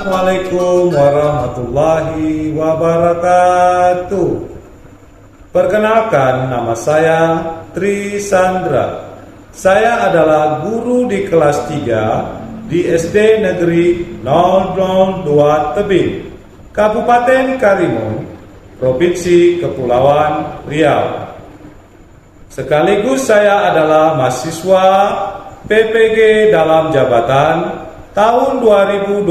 Assalamualaikum warahmatullahi wabarakatuh. Perkenalkan, nama saya Tri Sandra. Saya adalah guru di kelas 3 di SD Negeri 002 Tebing, Kabupaten Karimun, Provinsi Kepulauan Riau. Sekaligus saya adalah mahasiswa PPG dalam jabatan tahun 2022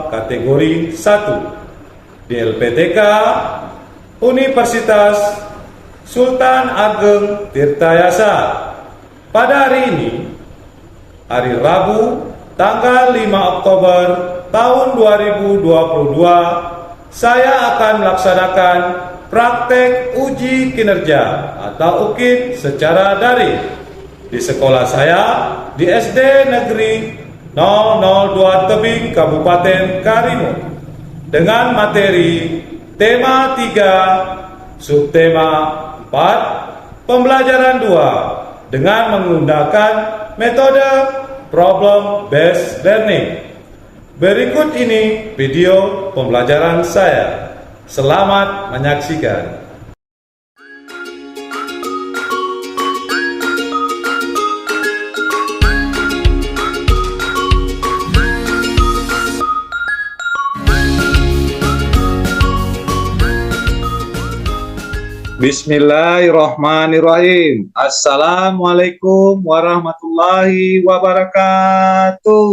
kategori 1 di LPTK Universitas Sultan Ageng Tirtayasa. Pada hari ini, hari Rabu, tanggal 5 Oktober tahun 2022, saya akan melaksanakan praktek uji kinerja atau UKIT secara daring di sekolah saya di SD Negeri 002 Tebing, Kabupaten Karimun, dengan materi tema 3, subtema 4, pembelajaran 2 dengan menggunakan metode problem based learning. Berikut ini video pembelajaran saya. Selamat menyaksikan. Bismillahirrahmanirrahim. Assalamualaikum warahmatullahi wabarakatuh.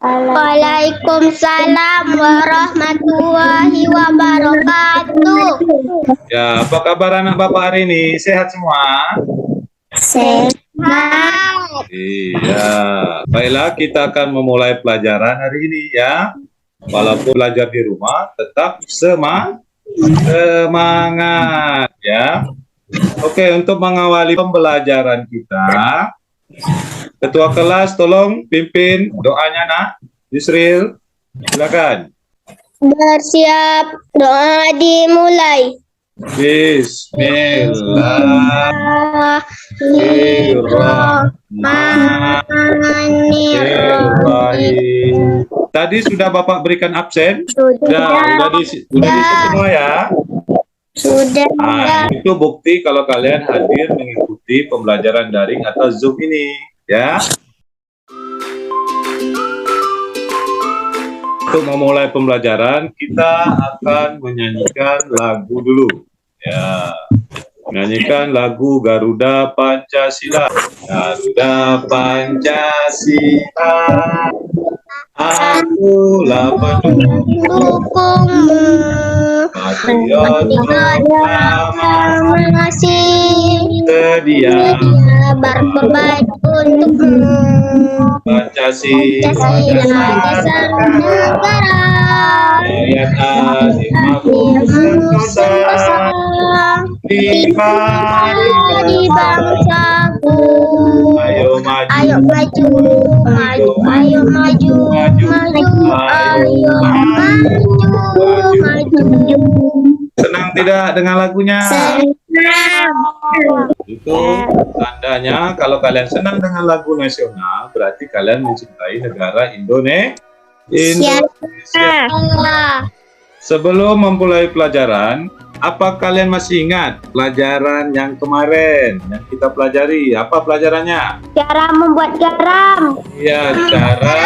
Waalaikumsalam warahmatullahi wabarakatuh. Ya, apa kabar anak bapak hari ini? Sehat semua? Sehat. Iya, baiklah, kita akan memulai pelajaran hari ini ya. Walaupun belajar di rumah, tetap semangat ya. Oke, untuk mengawali pembelajaran kita, Ketua kelas tolong pimpin doanya nak. Yusril, silakan. Bersiap, doa dimulai. Bismillahirrahmanirrahim. Tadi sudah Bapak berikan absen? Sudah semua ya? Sudah. Nah, itu bukti kalau kalian hadir mengikuti pembelajaran daring atau Zoom ini, ya. Untuk memulai pembelajaran, kita akan menyanyikan lagu dulu, ya. Menyanyikan lagu Garuda Pancasila. Garuda Pancasila, akulah pendukungmu, patriot proklamasi, sedia berkorban untukmu. Pancasila dasar negara, rakyat adil makmur sentosa, di bangsaku. Ayo maju, Ayo maju, maju, ayo maju, maju, ayo maju. Senang tidak dengan lagunya? Senang. Itu tandanya kalau kalian senang dengan lagu nasional, berarti kalian mencintai negara Indonesia. Sebelum memulai pelajaran, apa kalian masih ingat pelajaran yang kemarin yang kita pelajari? Apa pelajarannya? Cara membuat garam. Iya, cara.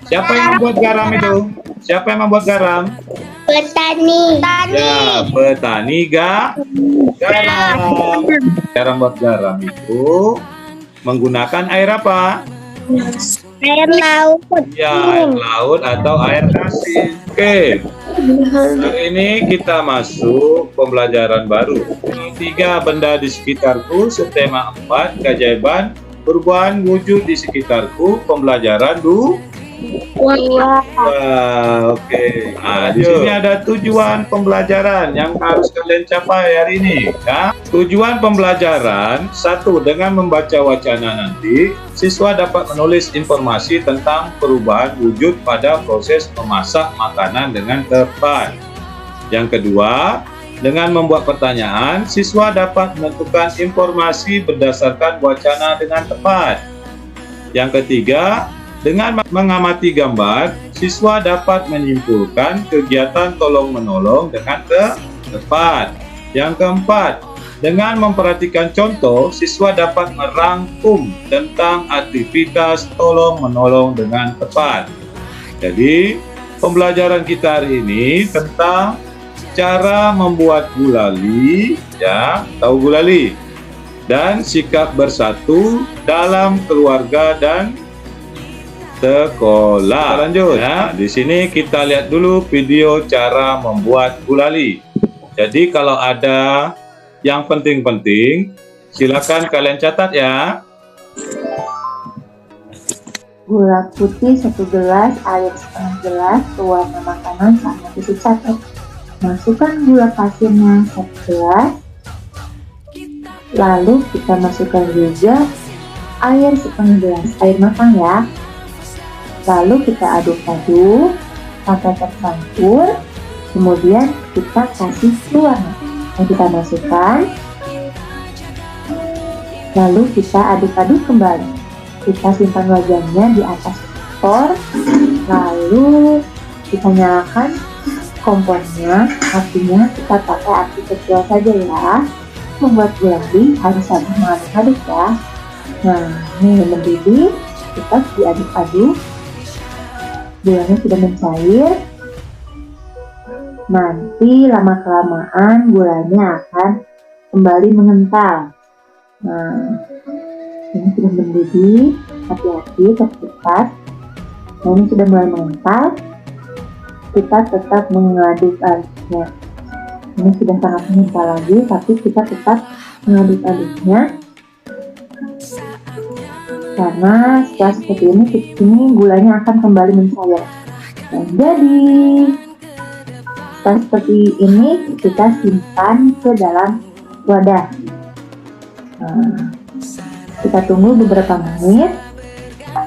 Siapa yang membuat garam itu? Siapa yang membuat garam? Petani. Ya, petani garam. Cara membuat garam itu menggunakan air apa? Air laut. Ya, air laut atau air asin. Oke. Hari ini kita masuk pembelajaran baru. 3 benda di sekitarku, subtema 4, keajaiban perubahan wujud di sekitarku, pembelajaran 2. Oke. Nah, di sini ada tujuan pembelajaran yang harus kalian capai hari ini. Ya. Tujuan pembelajaran 1, dengan membaca wacana nanti, siswa dapat menulis informasi tentang perubahan wujud pada proses memasak makanan dengan tepat. Yang kedua, dengan membuat pertanyaan, siswa dapat menentukan informasi berdasarkan wacana dengan tepat. Yang ketiga, Dengan mengamati gambar, siswa dapat menyimpulkan kegiatan tolong-menolong dengan tepat. Yang keempat, dengan memperhatikan contoh, siswa dapat merangkum tentang aktivitas tolong-menolong dengan tepat. Jadi, pembelajaran kita hari ini tentang cara membuat gulali, ya, tahu gulali, dan sikap bersatu dalam keluarga dan sekolah. Lanjut ya. Di sini kita lihat dulu video cara membuat gulali. Jadi kalau ada yang penting-penting, silakan kalian catat ya. Gula putih 1 gelas, air setengah gelas, pewarna makanan sama tusuk sate. Masukkan gula pasirnya 1 gelas. Lalu kita masukkan juga air setengah gelas, air matang ya. Lalu kita aduk-aduk sampai tercampur. Kemudian kita kasih pewarna yang kita masukkan. Lalu kita aduk-aduk kembali. Kita simpan wajannya di atas kompor. Lalu kita nyalakan kompornya. Apinya kita pakai api kecil saja ya. Membuat gulali harus sabar mengaduk-aduk ya. Nah, ini mendidih. Kita diaduk-aduk. Gulanya sudah mencair. Nanti lama-kelamaan gulanya akan kembali mengental. Nah, ini sudah mendidih. Hati-hati, cepat. Nah, ini sudah mulai mengental. Kita tetap mengaduk-aduknya. Ini sudah sangat mengental lagi, tapi kita tetap mengaduk-aduknya. Karena setelah seperti ini gulanya akan kembali mencair. Nah, jadi setelah seperti ini kita simpan ke dalam wadah. Nah, kita tunggu beberapa menit,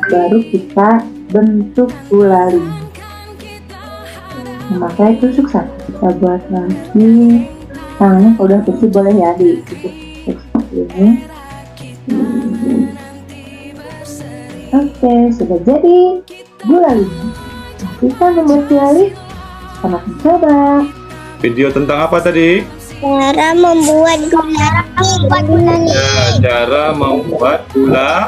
baru kita bentuk gulali. Memakai tusuk sate. Kita buat lagi. Tangannya kalau udah bersih boleh ya ditusuk seperti ini. Oke, sudah jadi gulalinya. Nah, kita membuat gulali. Selamat mencoba. Video tentang apa tadi? Cara membuat gulali. Ya, cara membuat gulali.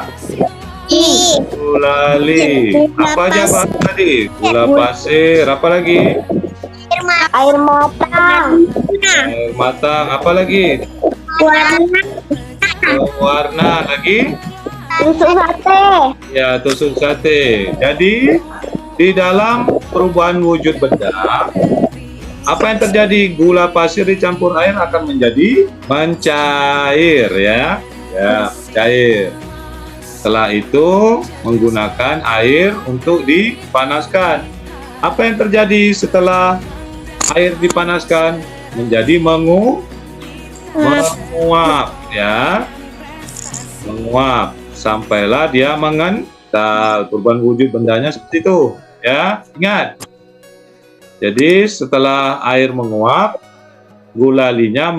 Apa aja Pak tadi? Gula pasir, apa lagi? Air matang. Air matang, apa lagi? Warna lagi? Tusuk sate. Ya, tusuk sate. Jadi, di dalam perubahan wujud benda, apa yang terjadi? Gula pasir dicampur air akan menjadi mencair ya. Ya, cair. Setelah itu menggunakan air untuk dipanaskan. Apa yang terjadi setelah air dipanaskan? Menjadi menguap ya. Menguap sampailah dia mengental. Perubahan wujud bendanya seperti itu ya. Ingat. Jadi setelah air menguap, gulalinya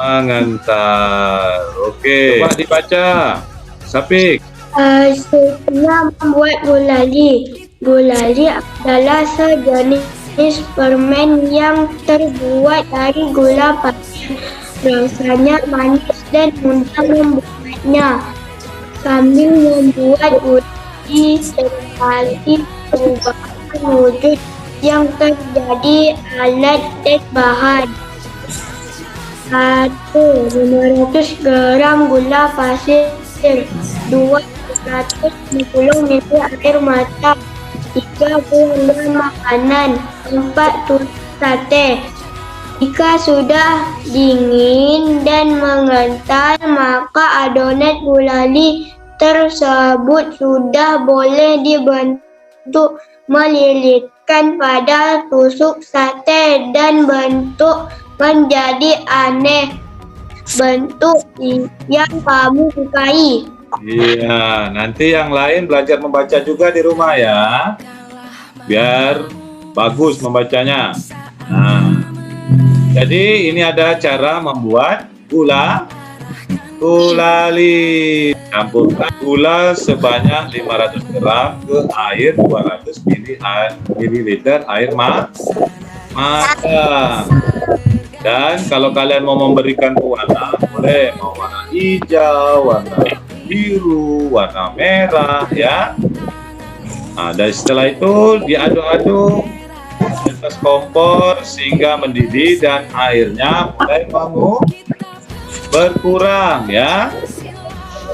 mengental. Oke, coba dibaca. Sapik. Setelah membuat gulali. Gulali adalah sejenis permen yang terbuat dari gula pasir. Rasanya manis dan mudah membuatnya. Sambil membuat gulali sekali perubahan wujud yang terjadi alat dan bahan. 500 gram gula pasir, 250 ml air matang, 3 buah makanan, 4 tusuk sate. Jika sudah dingin dan mengental, maka adonan gulali tersebut sudah boleh dibentuk melilitkan pada tusuk sate dan bentuk menjadi aneh bentuk yang kamu sukai. Iya, nanti yang lain belajar membaca juga di rumah ya, biar bagus membacanya. Nah, jadi ini ada cara membuat gulali. Campurkan gula sebanyak 500 gram ke air 200 ml air matang. Dan kalau kalian mau memberikan warna, boleh mau warna hijau, warna biru, warna merah, ya. Nah, dan setelah itu diaduk-aduk di atas kompor sehingga mendidih dan airnya mulai berkurang, ya.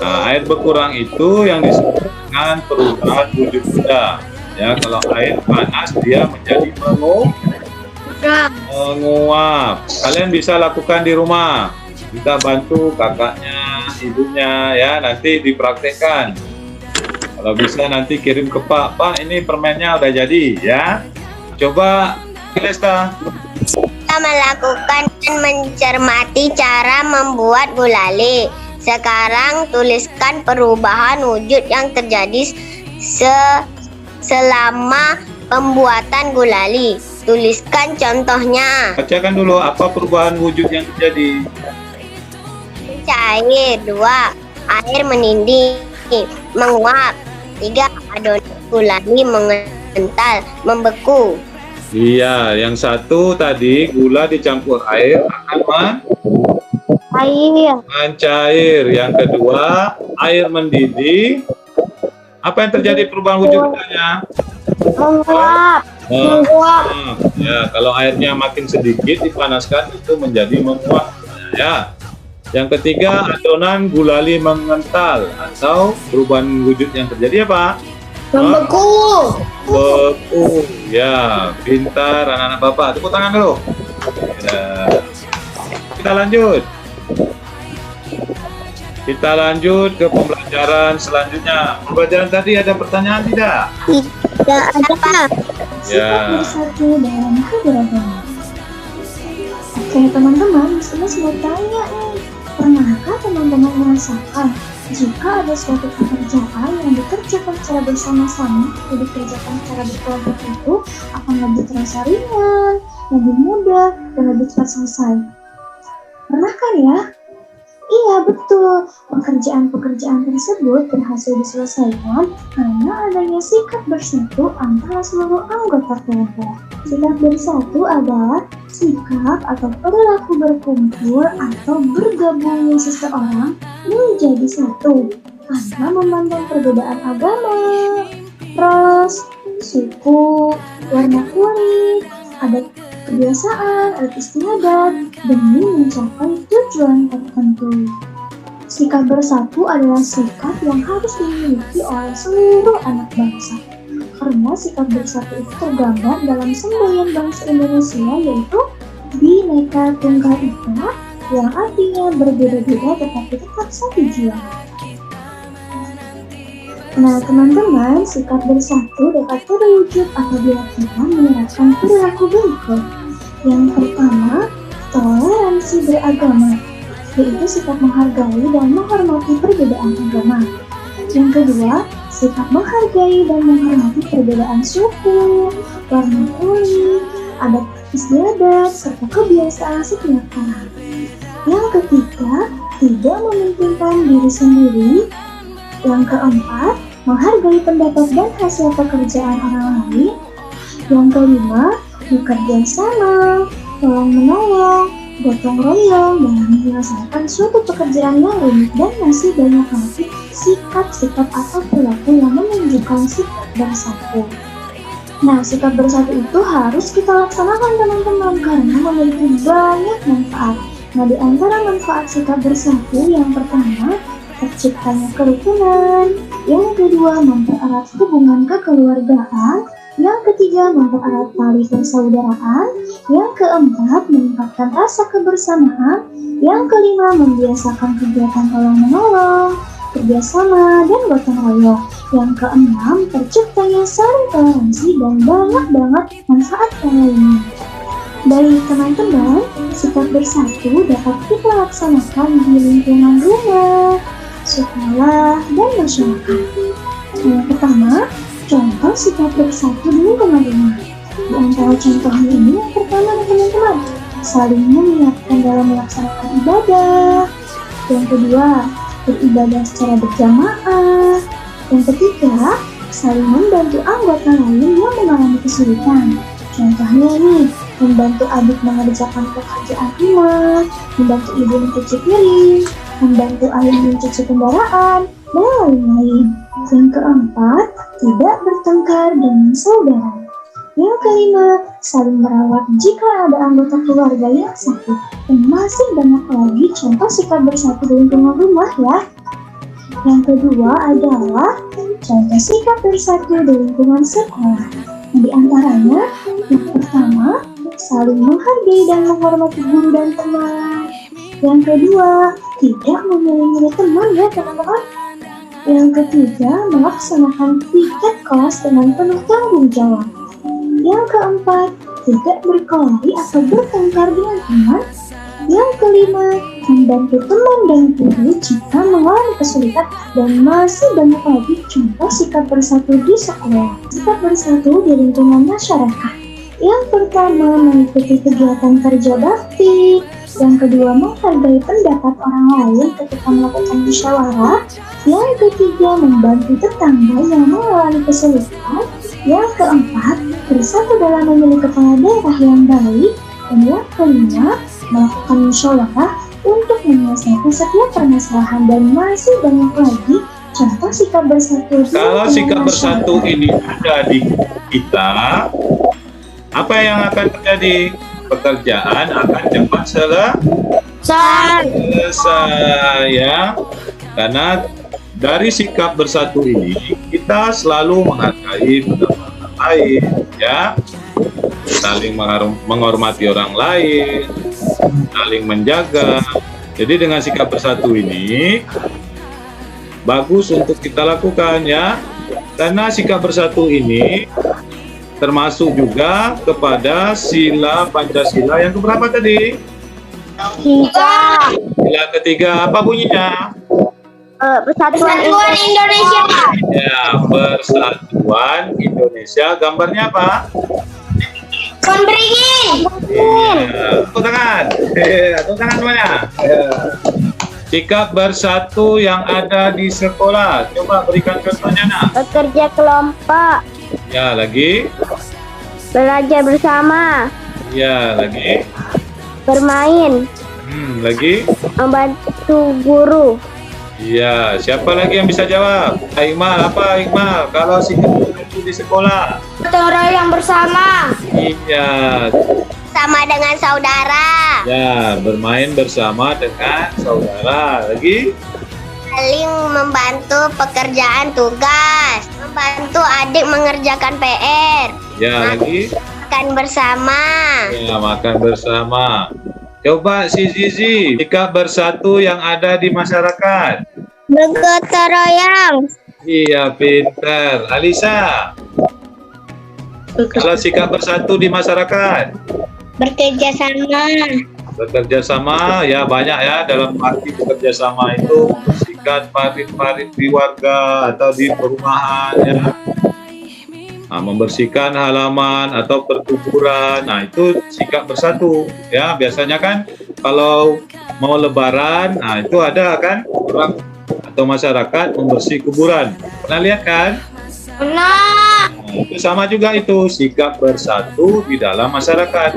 Nah, air berkurang itu yang disebut dengan perubahan wujud benda. Ya, kalau air panas dia menjadi menguap. Kalian bisa lakukan di rumah. Kita bantu kakaknya, ibunya, ya, nanti dipraktekkan. Kalau bisa nanti kirim ke Pak, ini permennya udah jadi, ya. Coba, Lesta. Kita melakukan dan mencermati cara membuat gulali. Sekarang tuliskan perubahan wujud yang terjadi selama pembuatan gulali. Tuliskan contohnya. Bacakan dulu apa perubahan wujud yang terjadi. Cair. 2. Air mendidih, menguap. 3. Adonan gulali mengental, membeku. Iya, yang satu tadi gula dicampur air akan mencair. Yang kedua, air mendidih. Apa yang terjadi perubahan wujud bendanya? Menguap. Ya, kalau airnya makin sedikit dipanaskan itu menjadi menguap, ya. Yang ketiga, adonan gulali mengental atau perubahan wujud yang terjadi apa? Membeku. Beku. Ya, pintar anak-anak Bapak. Tepuk tangan dulu. Ya. Kita lanjut. Kita lanjut ke pembelajaran selanjutnya. Pembelajaran tadi ada pertanyaan tidak? Tidak ada. Ya. Bersatu dalam keberagaman. Oke teman-teman, saya mau tanya nih, pernahkah teman-teman merasakan jika ada suatu pekerjaan yang dikerjakan secara bersama-sama atau dikerjakan secara berkelompok itu akan lebih terasa ringan, lebih mudah, dan lebih cepat selesai? Pernah kan ya? Iya betul, pekerjaan-pekerjaan tersebut berhasil diselesaikan karena adanya sikap bersatu antara seluruh anggota kelompok. Sikap bersatu adalah sikap atau perilaku berkumpul atau bergabungnya seseorang menjadi satu tanpa memandang perbedaan agama, ras, suku, warna kulit, adat kebiasaan, adat istiadat demi mencapai tujuan tertentu. Sikap bersatu adalah sikap yang harus dimiliki oleh seluruh anak bangsa. Karena sikap bersatu itu tergambar dalam semboyan bangsa Indonesia, yaitu Bhinneka Tunggal Ika, yang artinya berbeda-beda tetapi tetap satu jiwa. Nah teman-teman, sikap bersatu dapat terwujud apabila kita menerapkan perilaku berikut. Yang pertama, toleransi beragama, yaitu sikap menghargai dan menghormati perbedaan agama. Yang kedua, sikap menghargai dan menghormati perbedaan suku, warna kulit, adat istiadat, serta kebiasaan setiap orang. Yang ketiga, tidak mementingkan diri sendiri. Yang keempat, menghargai pendapat dan hasil pekerjaan orang lain. Yang kelima, bekerja sama, tolong-menolong, gotong royong dalam menyelesaikan suatu pekerjaan yang rumit, dan masih banyak lagi sikap-sikap atau perilaku yang menunjukkan sikap bersatu. Nah, sikap bersatu itu harus kita laksanakan teman-teman karena memiliki banyak manfaat. Nah, di antara manfaat sikap bersatu yang pertama, terciptanya kerukunan. Yang kedua, mempererat hubungan kekeluargaan. Yang ketiga, mempererat tali persaudaraan. Yang keempat, meningkatkan rasa kebersamaan. Yang kelima, membiasakan kegiatan tolong-menolong, kerjasama, dan gotong royong. Yang keenam, terciptanya saling toleransi dan banyak banget manfaat yang lainnya. Baik teman-teman, sikap bersatu dapat kita laksanakan di lingkungan rumah, sekolah, dan masyarakat. Yang pertama, contoh sikap bersatu di lingkungan rumah. Di antara contohnya ini, yang pertama teman-teman, saling mengingatkan dalam melaksanakan ibadah. Yang kedua, beribadah secara berjamaah. Yang ketiga, saling membantu anggota lain yang mengalami kesulitan. Contohnya nih, membantu adik mengerjakan pekerjaan rumah, membantu ibu mencuci piring, membantu ayah mencuci kendaraan, dan lain-lain. Yang keempat, tidak bertengkar dengan saudara. Yang kelima, saling merawat jika ada anggota keluarga yang sakit. Dan masih banyak lagi contoh sikap bersatu di lingkungan rumah ya. Yang kedua adalah contoh sikap bersatu di lingkungan sekolah. Di antaranya, yang pertama, saling menghargai dan menghormati guru dan teman. Yang kedua, tidak memilih-milih teman ya teman-teman. Yang ketiga, melaksanakan piket kelas dengan penuh tanggung jawab. Yang keempat, tidak berkelahi atau bertengkar dengan teman. Yang kelima, membantu teman dan guru jika mengalami kesulitan. Dan masih banyak lagi contoh sikap bersatu di sekolah. Sikap bersatu di lingkungan masyarakat. Yang pertama, mengikuti kegiatan kerja bakti. Yang kedua, menghargai pendapat orang lain ketika melakukan musyawarah. Yang ketiga, membantu tetangga yang mengalami kesulitan. Yang keempat, bersatu dalam memilih kepala daerah yang baik. Dan yang kelima, melakukan musyawarah untuk menyelesaikan setiap permasalahan. Dan masih banyak lagi contoh sikap bersatu. Kalau sikap bersatu ini ada di kita, apa yang akan terjadi? Pekerjaan akan cepat selesai ya. Karena dari sikap bersatu ini kita selalu menghargai orang lain ya, saling menghormati orang lain, saling menjaga. Jadi dengan sikap bersatu ini bagus untuk kita lakukan ya, karena sikap bersatu ini termasuk juga kepada sila Pancasila yang keberapa tadi? Sila ketiga, apa bunyinya? Persatuan Indonesia. Ya, Persatuan Indonesia. Gambarnya apa? Pohon beringin. Iya, tepuk tangan. Tepuk tangan semuanya. Sikap bersatu yang ada di sekolah. Coba berikan contohnya, nak. Bekerja kelompok, Ya, lagi. belajar bersama, Ya, lagi. bermain, Lagi. membantu guru. Iya, siapa lagi yang bisa jawab? Iqmal, apa Iqmal? Kalau sikap bersatu di sekolah. Gotong royong bersama. Iya. Sama dengan saudara, Ya, bermain bersama dengan saudara. Lagi. saling membantu pekerjaan tugas, membantu adik mengerjakan PR, Ya, lagi. makan bersama. Ya, makan bersama. Coba si Zizi, sikap bersatu yang ada di masyarakat. Bergotong royong, Iya, pintar. Alisa, kalau sikap bersatu di masyarakat. bekerja sama, Bekerja sama, ya banyak ya, dalam arti bekerja sama itu membersihkan parit-parit di warga atau di perumahan ya. Nah, membersihkan halaman atau perkuburan. Nah, itu sikap bersatu ya. Biasanya kan kalau mau lebaran, nah itu ada kan orang atau masyarakat membersih kuburan. Pernah lihat kan? Nah, Nah, itu sama juga itu sikap bersatu di dalam masyarakat.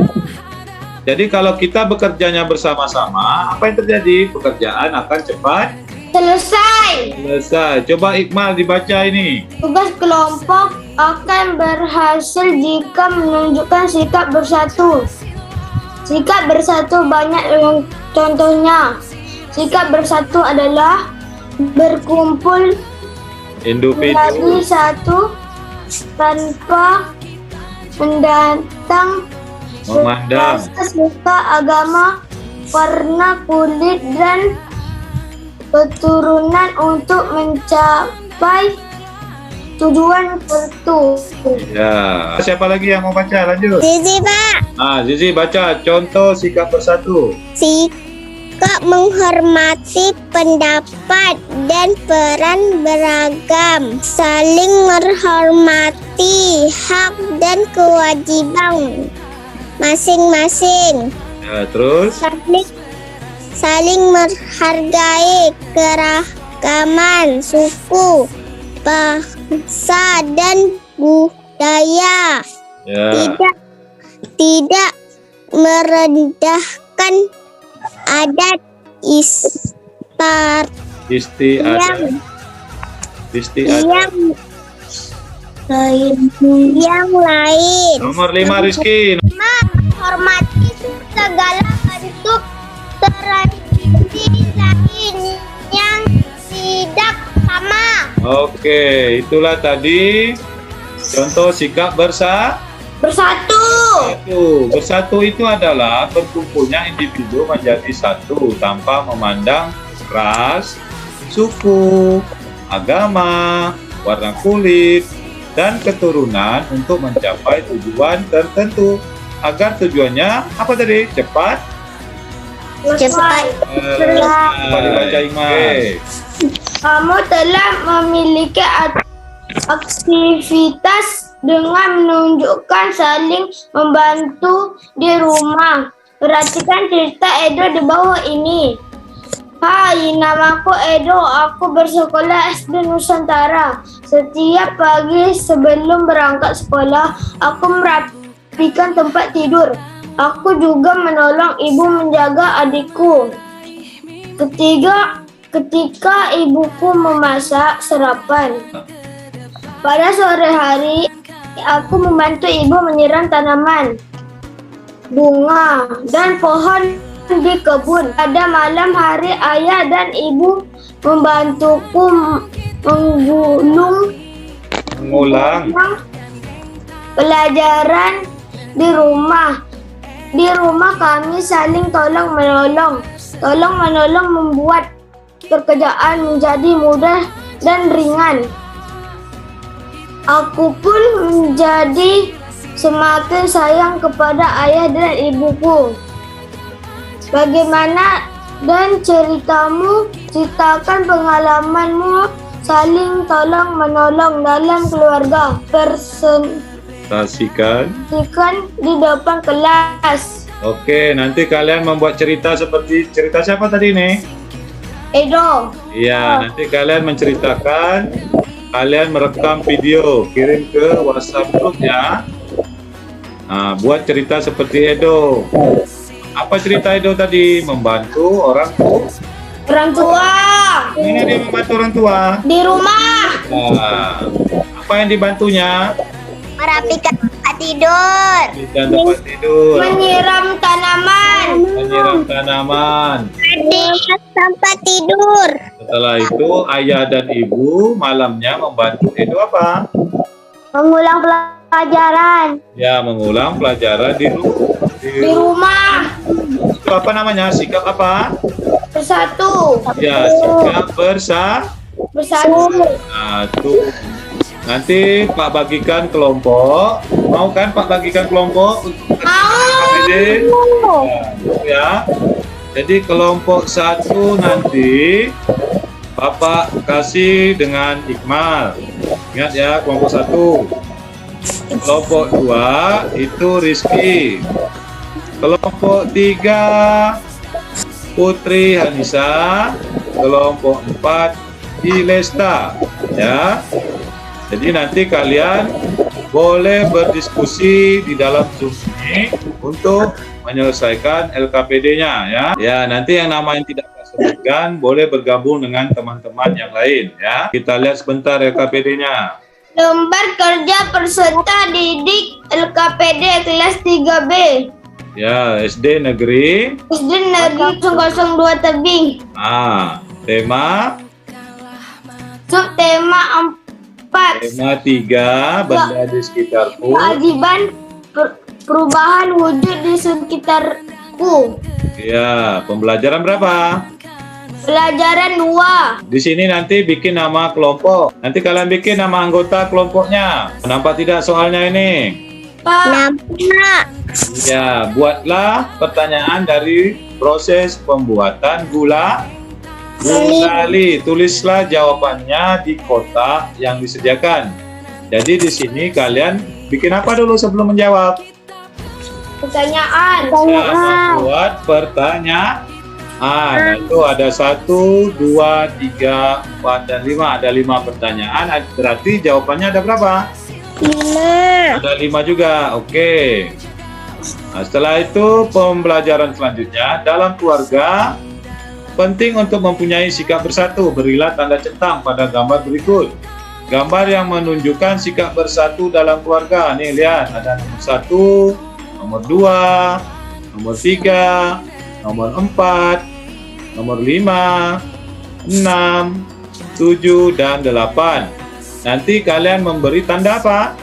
Jadi kalau kita bekerjanya bersama-sama, apa yang terjadi? Pekerjaan akan cepat selesai. Coba Iqmal dibaca ini. tugas kelompok akan berhasil jika menunjukkan sikap bersatu. Sikap bersatu banyak yang contohnya. Sikap bersatu adalah berkumpul Individu. menjadi satu tanpa memandang Memandang. suka agama, warna kulit dan keturunan untuk mencapai tujuan tertentu. Ya. Siapa lagi yang mau baca? Lanjut. Zizi Pak. Nah, Zizi baca contoh sikap bersatu. Sikap menghormati pendapat dan peran beragam, saling menghormati hak dan kewajiban masing-masing, Ya, terus. saling menghargai keragaman suku, bangsa, dan budaya. Ya. Tidak merendahkan adat istiadat yang lain. Nomor 5 Rizky. Menghormati segala bentuk tradisi lain yang tidak sama. Oke, itulah tadi contoh sikap Bersatu. Bersatu itu adalah berkumpulnya individu menjadi satu tanpa memandang ras, suku, agama, warna kulit, dan keturunan untuk mencapai tujuan tertentu. Agar tujuannya apa tadi? Cepat? Cepat. Apa dibaca Iman? Kamu telah memiliki aktivitas dengan menunjukkan saling membantu di rumah. Perhatikan cerita Edo di bawah ini. Hai, namaku Edo. Aku bersekolah SD Nusantara. Setiap pagi sebelum berangkat sekolah, aku merapikan tempat tidur. Aku juga menolong ibu menjaga adikku. Ketika ibuku memasak sarapan. Pada sore hari, aku membantu ibu menyiram tanaman, bunga, dan pohon di kebun. Pada malam hari, ayah dan ibu membantuku mengulang pelajaran di rumah. Di rumah kami saling tolong-menolong. Tolong-menolong membuat pekerjaan menjadi mudah dan ringan. Aku pun menjadi semakin sayang kepada ayah dan ibuku. Bagaimana dan ceritamu? Ceritakan pengalamanmu saling tolong-menolong dalam keluarga. Presentasikan di depan kelas. Oke, nanti kalian membuat cerita seperti cerita siapa tadi nih? Edo. Iya, nanti kalian menceritakan, kalian merekam video, kirim ke WhatsApp group ya. Nah, buat cerita seperti Edo. Apa cerita Edo tadi? Membantu orang tua. Mana dia membantu orang tua? Di rumah. Nah, apa yang dibantunya? Merapikan tempat tidur. Merapikan tempat tidur. Menyiram tanaman. Menyiram tanaman. Merapikan tempat tidur. Setelah itu ayah dan ibu malamnya membantu Edo apa? Mengulang pelajaran. Ya, mengulang pelajaran di rumah. Itu apa namanya? Sikap apa? Bersatu. Ya, sikap Bersatu. Nah, tuh. Nanti Pak bagikan kelompok. Mau kan Pak bagikan kelompok? Ya. Jadi kelompok 1 nanti Bapak kasih dengan Iqmal. Ingat ya, kelompok 1. Kelompok 2 itu Rizky. Kelompok 3 Putri Hanisa. Kelompok 4 Ilesta. Ya. Jadi nanti kalian boleh berdiskusi di dalam Zoom ini untuk menyelesaikan LKPD-nya ya. Ya, nanti yang nama yang tidak saya sebutkan boleh bergabung dengan teman-teman yang lain ya. Kita lihat sebentar LKPD-nya. Lembar kerja peserta didik LKPD kelas 3B. Ya, SD Negeri 002 Tebing. Tema Subtema 4. Tema 3 benda di sekitarku. Kewajiban perubahan wujud di sekitarku. Ya, pembelajaran berapa? Pelajaran 2. Di sini nanti bikin nama kelompok. Nanti kalian bikin nama anggota kelompoknya. Nampak tidak soalnya ini? Nampak. Ya, buatlah pertanyaan dari proses pembuatan gulali. Tulislah jawabannya di kotak yang disediakan. Jadi di sini kalian bikin apa dulu sebelum menjawab? Pertanyaan. Ya, membuat pertanyaan. Nah itu ada 1, 2, 3, 4, dan 5. Ada 5 pertanyaan. Berarti jawabannya ada berapa? 5. Ada 5 juga. Oke. Nah, setelah itu pembelajaran selanjutnya dalam keluarga penting untuk mempunyai sikap bersatu. Berilah tanda centang pada gambar berikut. Gambar yang menunjukkan sikap bersatu dalam keluarga. Nih lihat ada nomor 1, nomor 2, nomor 3, nomor 4, nomor 5, 6, 7, dan 8. Nanti kalian memberi tanda apa?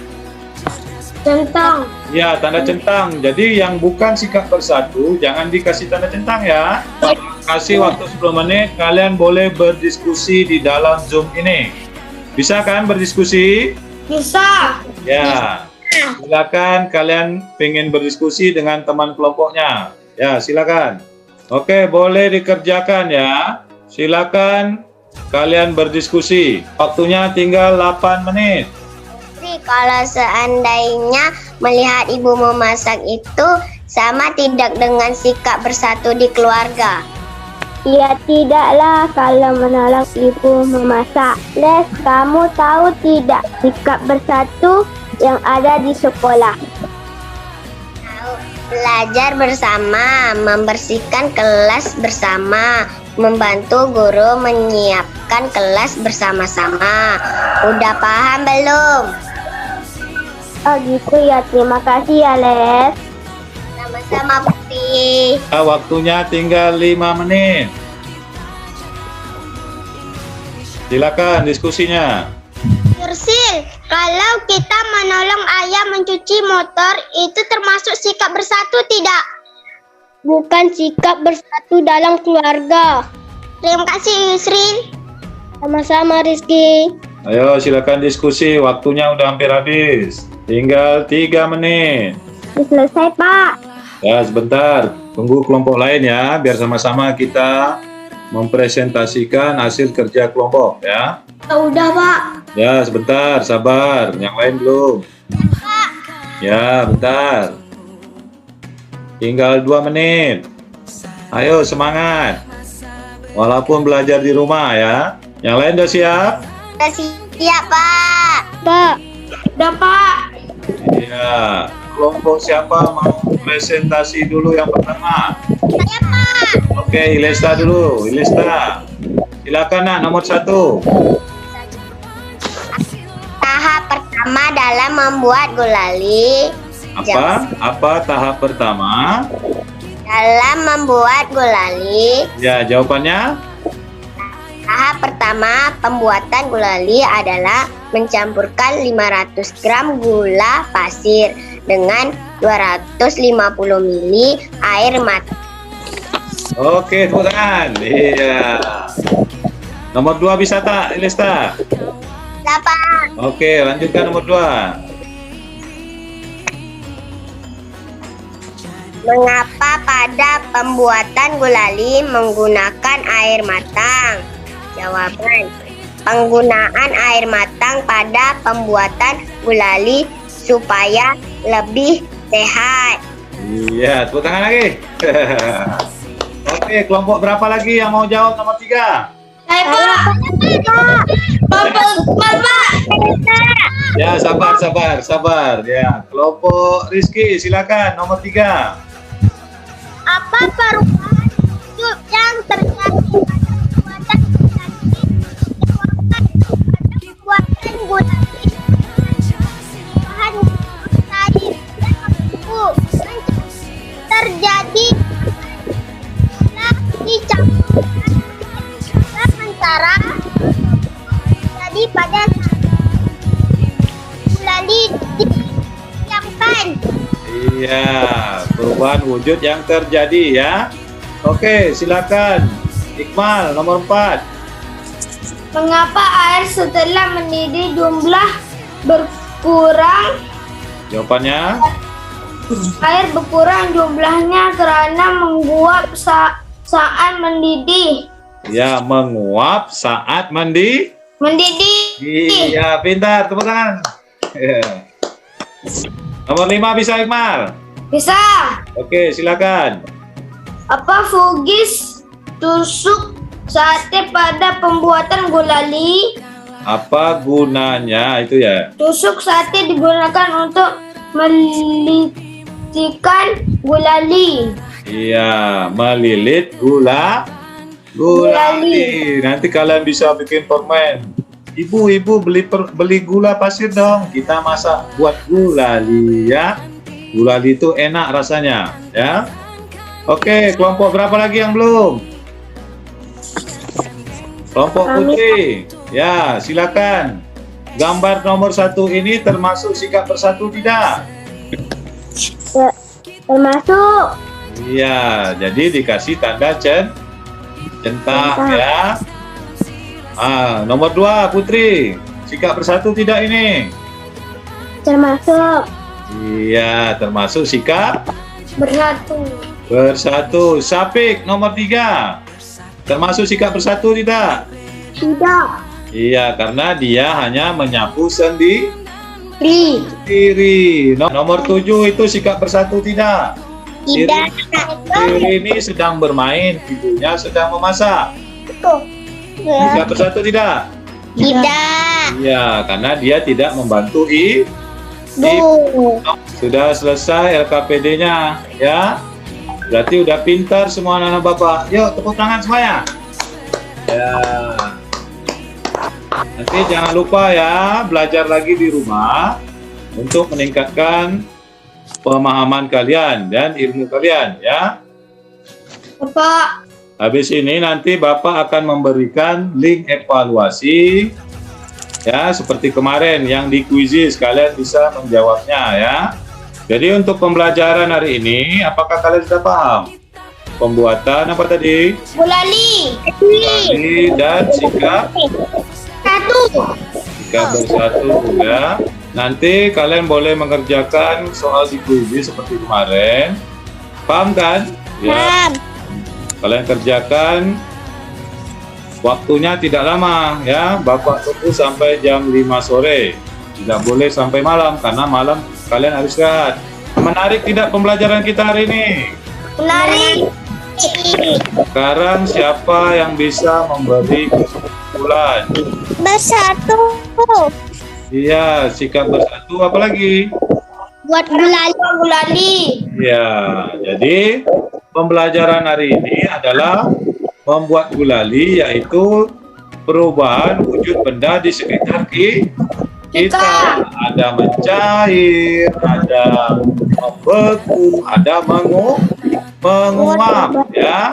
Centang. Ya, tanda centang. Jadi yang bukan sikap bersatu jangan dikasih tanda centang ya. Kasih waktu 10 menit, kalian boleh berdiskusi di dalam Zoom ini. Bisa kan berdiskusi? Bisa. Ya. Silakan kalian pengen berdiskusi dengan teman kelompoknya. Ya, silakan. Oke, boleh dikerjakan ya. Silakan kalian berdiskusi. Waktunya tinggal 8 menit. Kalau seandainya melihat ibu memasak itu sama tidak dengan sikap bersatu di keluarga? Ya tidaklah kalau menolong ibu memasak. Les, kamu tahu tidak sikap bersatu yang ada di sekolah? Belajar bersama, membersihkan kelas bersama, membantu guru menyiapkan kelas bersama-sama. Udah paham belum? Oh gitu ya, terima kasih ya Les. Sama-sama Putih. Waktunya tinggal 5 menit. Silakan diskusinya. Yursil, kalau kita menolong ayah mencuci motor, itu termasuk sikap bersatu tidak? Bukan sikap bersatu dalam keluarga. Terima kasih Yusril. Sama-sama Rizky. Ayo silakan diskusi, waktunya udah hampir habis. Tinggal 3 menit. Selesai Pak. Ya sebentar, tunggu kelompok lain ya, biar sama-sama kita mempresentasikan hasil kerja kelompok ya. Udah Pak. Ya sebentar, sabar, yang lain belum. Ya bentar. Tinggal 2 menit. Ayo semangat. Walaupun belajar di rumah ya. Yang lain udah siap? Udah siap Pak. Pak. Udah Pak. Iya. Kelompok siapa mau presentasi dulu yang pertama? Saya Pak. Oke, Ilesta dulu. Ilesta. Silakan nak, nomor 1. Tahap pertama dalam membuat gulali. Apa tahap pertama? Dalam membuat gulali. Ya, jawabannya? Tahap pertama pembuatan gulali adalah mencampurkan 500 gram gula pasir dengan 250 ml air mata. Oke, tepuk tangan. Iya. Nomor 2 bisa tak, Ilesta? Dapat. Oke, lanjutkan nomor 2. Mengapa pada pembuatan gulali menggunakan air matang? Jawaban: penggunaan air matang pada pembuatan gulali supaya lebih sehat. Iya, tepuk tangan lagi. Oke, kelompok berapa lagi yang mau jawab nomor 3? Hai Pak. Pak. Ya, sabar. Ya, kelompok Rizky, silakan nomor 3. Apa perubahan hidup yang terjadi pada pembuatan gulali? Bahan cair dan membeku terjadi dicampurkan sementara jadi pada gulali didiamkan. Iya, perubahan wujud yang terjadi ya. Oke, silakan. Iqmal nomor 4. Mengapa air setelah mendidih jumlah berkurang? Jawabannya? Air berkurang jumlahnya karena menguap saat mendidih. Ya, menguap saat mendidih. Iya, pintar. Tepuk tangan. Ya. Nomor 5 bisa, Iqmal? Bisa. Oke, silakan. Apa fugis tusuk sate pada pembuatan gulali. Apa gunanya itu ya? Tusuk sate digunakan untuk melitikan gulali. Iya, melilit gulali. Nanti kalian bisa bikin permen. Ibu beli gula pasir dong. Kita masak buat gulali ya. Gulali itu enak rasanya ya. Oke, kelompok berapa lagi yang belum? Kelompok putih. Ya, silakan. Gambar nomor 1 ini termasuk sikap bersatu tidak? Termasuk. Iya, jadi dikasih tanda centang ya. Nomor 2 Putri, sikap bersatu tidak ini? Termasuk. Iya, termasuk sikap Bersatu. Sapik nomor 3, termasuk sikap bersatu tidak? Tidak. Iya, karena dia hanya menyapu sendiri. Nomor 7 itu sikap bersatu tidak? Tidak. Diri ini sedang bermain, ibunya sedang memasak. Sikap bersatu tidak? Tidak. Iya, karena dia tidak membantu Sudah selesai LKPD-nya ya. Berarti udah pintar semua anak-anak Bapak. Yuk tepuk tangan semuanya. Ya. Nanti jangan lupa ya, belajar lagi di rumah untuk meningkatkan pemahaman kalian dan ilmu kalian ya. Bapak. Habis ini nanti Bapak akan memberikan link evaluasi ya, seperti kemarin yang di kuisis, kalian bisa menjawabnya ya. Jadi untuk pembelajaran hari ini, apakah kalian sudah paham? Pembuatan apa tadi? Gulali. Dan sikap bersatu ya. Nanti kalian boleh mengerjakan soal di kuisis seperti kemarin. Paham kan? Ya. Kalian kerjakan. Waktunya tidak lama ya, Bapak tunggu sampai jam 5 sore. Tidak boleh sampai malam, karena malam kalian harus istirahat. Menarik tidak pembelajaran kita hari ini? Menarik. Sekarang siapa yang bisa memberi kesimpulan? Bersatu. Iya, sikap bersatu apa lagi? Buat gulali. Iya, jadi pembelajaran hari ini adalah membuat gulali, yaitu perubahan wujud benda di sekitar kita. Ada mencair, ada membeku, ada menguap ya.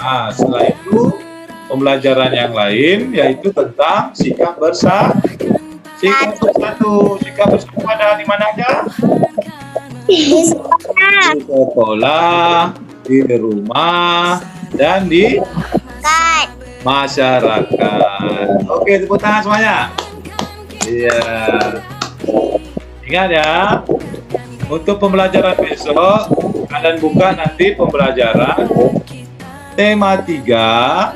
Nah, setelah itu pembelajaran yang lain yaitu tentang sikap bersatu. Sikap bersatu ada di mana aja? Di sekolah, di rumah, dan di masyarakat. Oke, tepuk tangan semuanya. Iya. Ingat ya, untuk pembelajaran besok kalian buka nanti pembelajaran tema 3,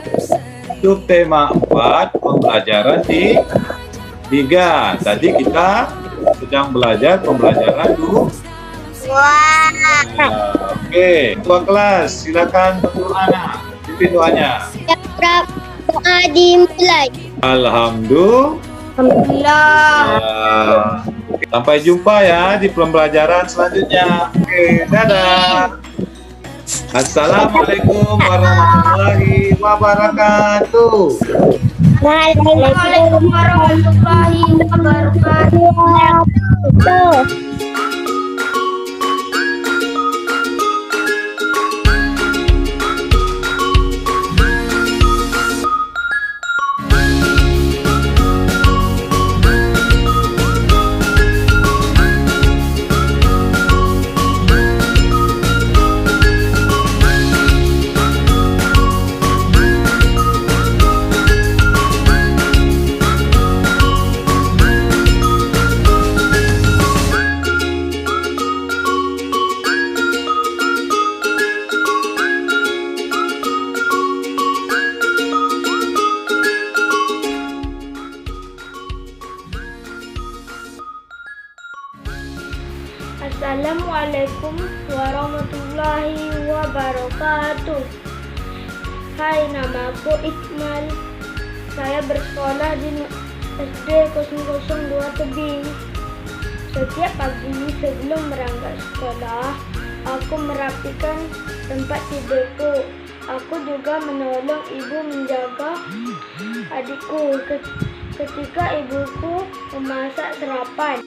subtema 4, pembelajaran di 3. Tadi kita sedang belajar pembelajaran dulu. Oke, ketua kelas silakan berdoa, pimpin doanya. Doa dimulai. Alhamdulillah. Sampai jumpa ya di pembelajaran selanjutnya. Oke, dadah. Assalamualaikum warahmatullahi wabarakatuh. Waalaikumsalam warahmatullahi wabarakatuh. Assalamualaikum warahmatullahi wabarakatuh. Hai, namaku Ikmal. Saya bersekolah di SD 002 Tebing. Setiap pagi sebelum berangkat sekolah, aku merapikan tempat tidurku. Aku juga menolong ibu menjaga adikku ketika ibuku memasak sarapan.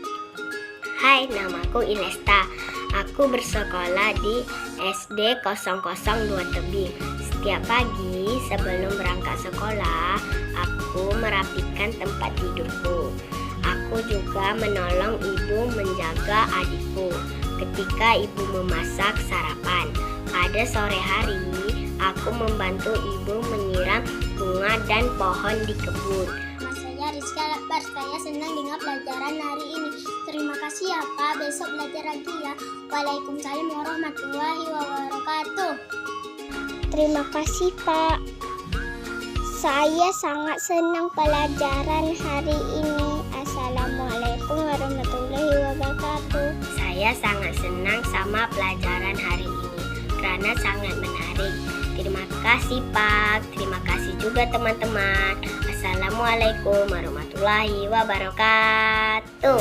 Hai, namaku Inesta. Aku bersekolah di SD 002 Tebing. Setiap pagi sebelum berangkat sekolah, aku merapikan tempat tidurku. Aku juga menolong ibu menjaga adikku ketika ibu memasak sarapan. Pada sore hari, aku membantu ibu menyiram bunga dan pohon di kebun. Saya Rizka Lakbar, saya senang dengan pelajaran hari ini. Terima kasih ya Pak, besok belajar lagi ya. Waalaikumsalam warahmatullahi wabarakatuh. Terima kasih Pak. Saya sangat senang pelajaran hari ini. Assalamualaikum warahmatullahi wabarakatuh. Saya sangat senang sama pelajaran hari ini karena sangat menarik. Terima kasih Pak, terima kasih juga teman-teman. Assalamualaikum warahmatullahi wabarakatuh.